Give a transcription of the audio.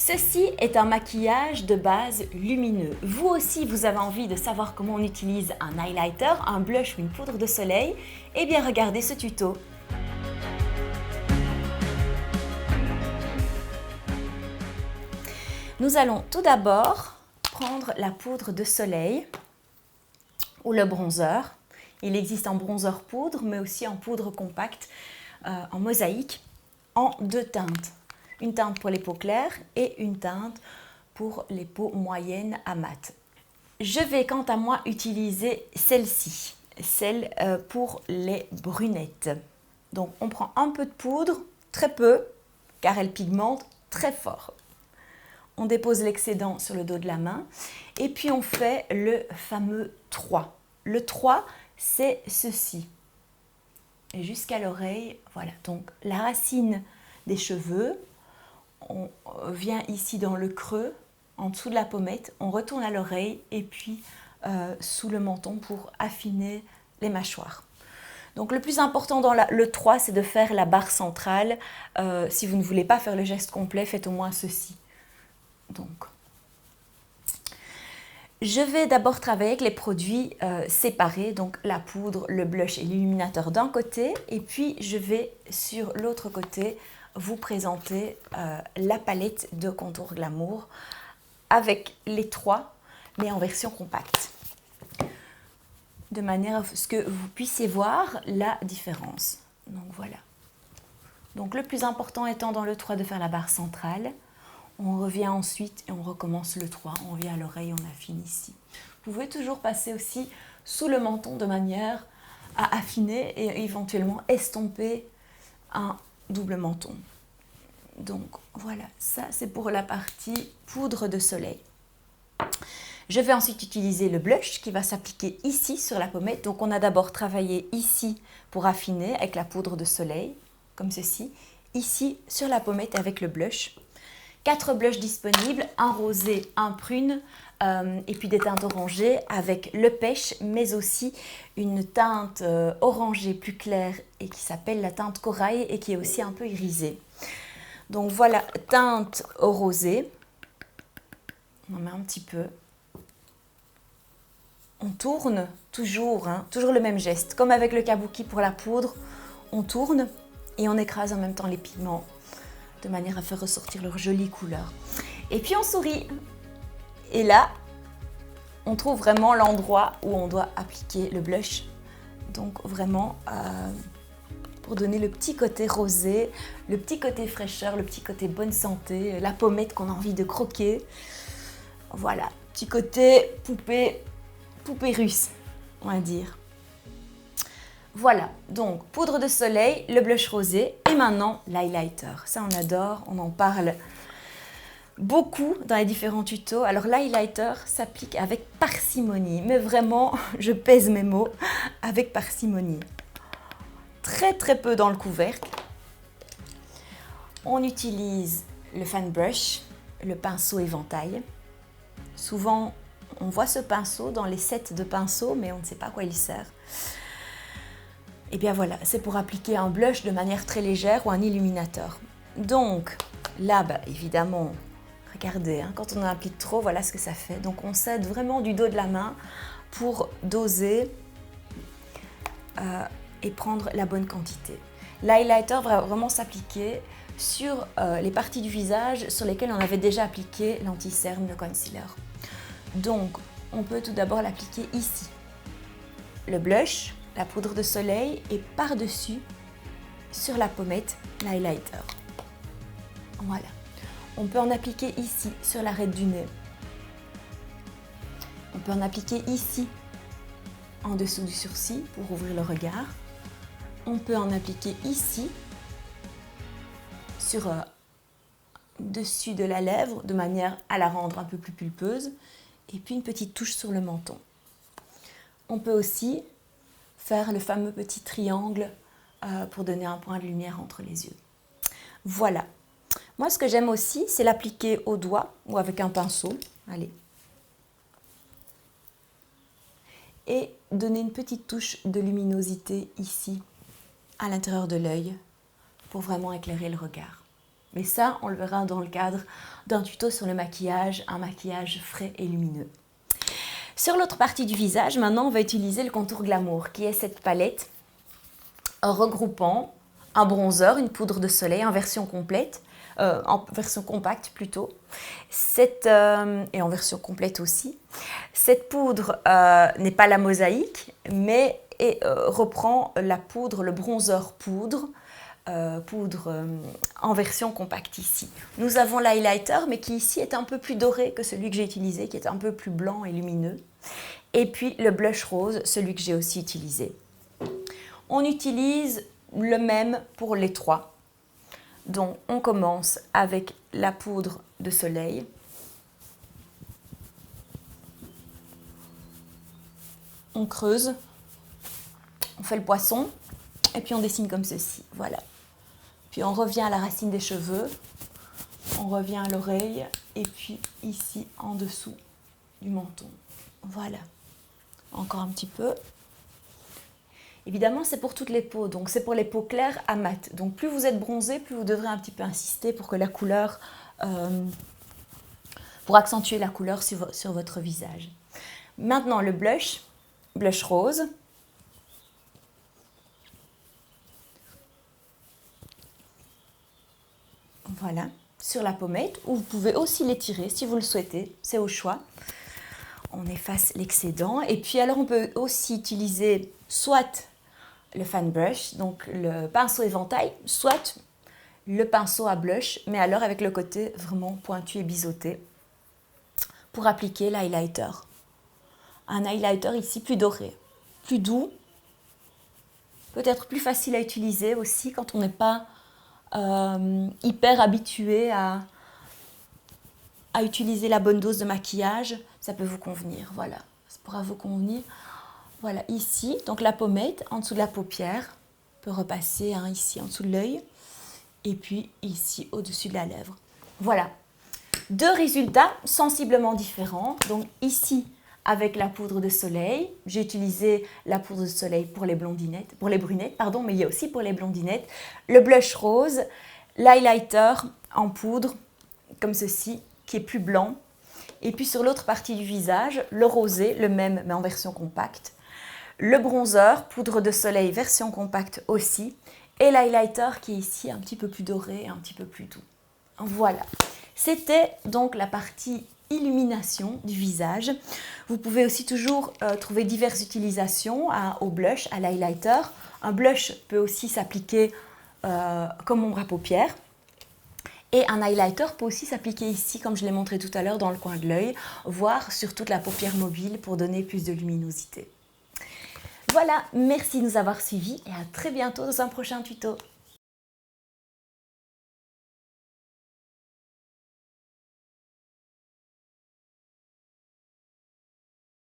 Ceci est un maquillage de base lumineux. Vous aussi, vous avez envie de savoir comment on utilise un highlighter, un blush ou une poudre de soleil? Eh bien, regardez ce tuto. Nous allons tout d'abord prendre la poudre de soleil ou le bronzer. Il existe en bronzer poudre, mais aussi en poudre compacte, en mosaïque, en deux teintes. Une teinte pour les peaux claires et une teinte pour les peaux moyennes à mat. Je vais quant à moi utiliser celle-ci, celle pour les brunettes. Donc on prend un peu de poudre, très peu, car elle pigmente très fort. On dépose l'excédent sur le dos de la main et puis on fait le fameux 3. Le 3, c'est ceci. Et jusqu'à l'oreille, voilà. Donc la racine des cheveux, on vient ici dans le creux, en dessous de la pommette, on retourne à l'oreille et puis sous le menton pour affiner les mâchoires. Donc le plus important dans le 3, c'est de faire la barre centrale. Si vous ne voulez pas faire le geste complet, faites au moins ceci. Donc, je vais d'abord travailler avec les produits séparés, donc la poudre, le blush et l'illuminateur d'un côté, et puis je vais sur l'autre côté vous présenter la palette de contour glamour avec les trois, mais en version compacte, de manière à ce que vous puissiez voir la différence. Donc voilà. Donc le plus important étant dans le 3 de faire la barre centrale. On revient ensuite et on recommence le 3. On revient à l'oreille, on affine ici. Vous pouvez toujours passer aussi sous le menton de manière à affiner et éventuellement estomper un double menton. Donc voilà, ça c'est pour la partie poudre de soleil. Je vais ensuite utiliser le blush qui va s'appliquer ici sur la pommette. Donc on a d'abord travaillé ici pour affiner avec la poudre de soleil, comme ceci. Ici sur la pommette avec le blush. 4 blushs disponibles, un rosé, un prune et puis des teintes orangées avec le pêche, mais aussi une teinte orangée plus claire et qui s'appelle la teinte corail et qui est aussi un peu irisée. Donc voilà, teinte au rosé. On en met un petit peu. On tourne toujours, toujours le même geste. Comme avec le kabuki pour la poudre, on tourne et on écrase en même temps les pigments, de manière à faire ressortir leur jolie couleur. Et puis on sourit. Et là, on trouve vraiment l'endroit où on doit appliquer le blush. Donc vraiment, pour donner le petit côté rosé, le petit côté fraîcheur, le petit côté bonne santé, la pommette qu'on a envie de croquer. Voilà, petit côté poupée russe, on va dire. Voilà, donc poudre de soleil, le blush rosé et maintenant l'highlighter. Ça on adore, on en parle beaucoup dans les différents tutos. Alors l'highlighter s'applique avec parcimonie, mais vraiment, je pèse mes mots, avec parcimonie. Très peu dans le couvercle. On utilise le fan brush, le pinceau éventail. Souvent, on voit ce pinceau dans les sets de pinceaux, mais on ne sait pas à quoi il sert. Et bien voilà, c'est pour appliquer un blush de manière très légère ou un illuminateur. Donc là, évidemment, regardez, quand on en applique trop, voilà ce que ça fait. Donc on s'aide vraiment du dos de la main pour doser et prendre la bonne quantité. L'highlighter va vraiment s'appliquer sur les parties du visage sur lesquelles on avait déjà appliqué l'anti-cerne, le concealer. Donc on peut tout d'abord l'appliquer ici. Le blush, la poudre de soleil et par-dessus, sur la pommette, l'highlighter. Voilà. On peut en appliquer ici, sur l'arête du nez. On peut en appliquer ici, en dessous du sourcil, pour ouvrir le regard. On peut en appliquer ici, sur dessus de la lèvre, de manière à la rendre un peu plus pulpeuse. Et puis une petite touche sur le menton. On peut aussi faire le fameux petit triangle pour donner un point de lumière entre les yeux. Voilà. Moi, ce que j'aime aussi, c'est l'appliquer au doigt ou avec un pinceau. Allez. Et donner une petite touche de luminosité ici, à l'intérieur de l'œil, pour vraiment éclairer le regard. Mais ça, on le verra dans le cadre d'un tuto sur le maquillage, un maquillage frais et lumineux. Sur l'autre partie du visage, maintenant, on va utiliser le contour Glamour, qui est cette palette regroupant un bronzer, une poudre de soleil en version complète, en version compacte plutôt, et en version complète aussi. Cette poudre n'est pas la mosaïque, mais reprend la poudre, le bronzer poudre, en version compacte ici. Nous avons l'highlighter, mais qui ici est un peu plus doré que celui que j'ai utilisé, qui est un peu plus blanc et lumineux. Et puis le blush rose, celui que j'ai aussi utilisé. On utilise le même pour les trois. Donc on commence avec la poudre de soleil. On creuse, on fait le poisson et puis on dessine comme ceci, voilà. Puis on revient à la racine des cheveux, on revient à l'oreille et puis ici en dessous du menton. Voilà, encore un petit peu. Évidemment, c'est pour toutes les peaux, donc c'est pour les peaux claires à mat. Donc plus vous êtes bronzé, plus vous devrez un petit peu insister pour que la couleur, pour accentuer la couleur sur votre visage. Maintenant le blush rose. Voilà, sur la pommette, ou vous pouvez aussi l'étirer si vous le souhaitez, c'est au choix. On efface l'excédent et puis alors on peut aussi utiliser soit le fan brush, donc le pinceau éventail, soit le pinceau à blush, mais alors avec le côté vraiment pointu et biseauté pour appliquer l'highlighter. Un highlighter ici plus doré, plus doux, peut-être plus facile à utiliser aussi quand on n'est pas hyper habitué à utiliser la bonne dose de maquillage, ça peut vous convenir, voilà, ça pourra vous convenir. Voilà, ici, donc la pommette, en dessous de la paupière, on peut repasser ici en dessous de l'œil, et puis ici au-dessus de la lèvre. Voilà, deux résultats sensiblement différents. Donc ici, avec la poudre de soleil, j'ai utilisé la poudre de soleil pour les blondinettes, pour les brunettes, pardon, mais il y a aussi pour les blondinettes, le blush rose, l'highlighter en poudre, comme ceci, qui est plus blanc. Et puis sur l'autre partie du visage, le rosé, le même, mais en version compacte. Le bronzer, poudre de soleil, version compacte aussi. Et l'highlighter qui est ici un petit peu plus doré, un petit peu plus doux. Voilà. C'était donc la partie illumination du visage. Vous pouvez aussi toujours trouver diverses utilisations au blush, à l'highlighter. Un blush peut aussi s'appliquer comme ombre à paupières. Et un highlighter peut aussi s'appliquer ici, comme je l'ai montré tout à l'heure, dans le coin de l'œil, voire sur toute la paupière mobile pour donner plus de luminosité. Voilà, merci de nous avoir suivis et à très bientôt dans un prochain tuto.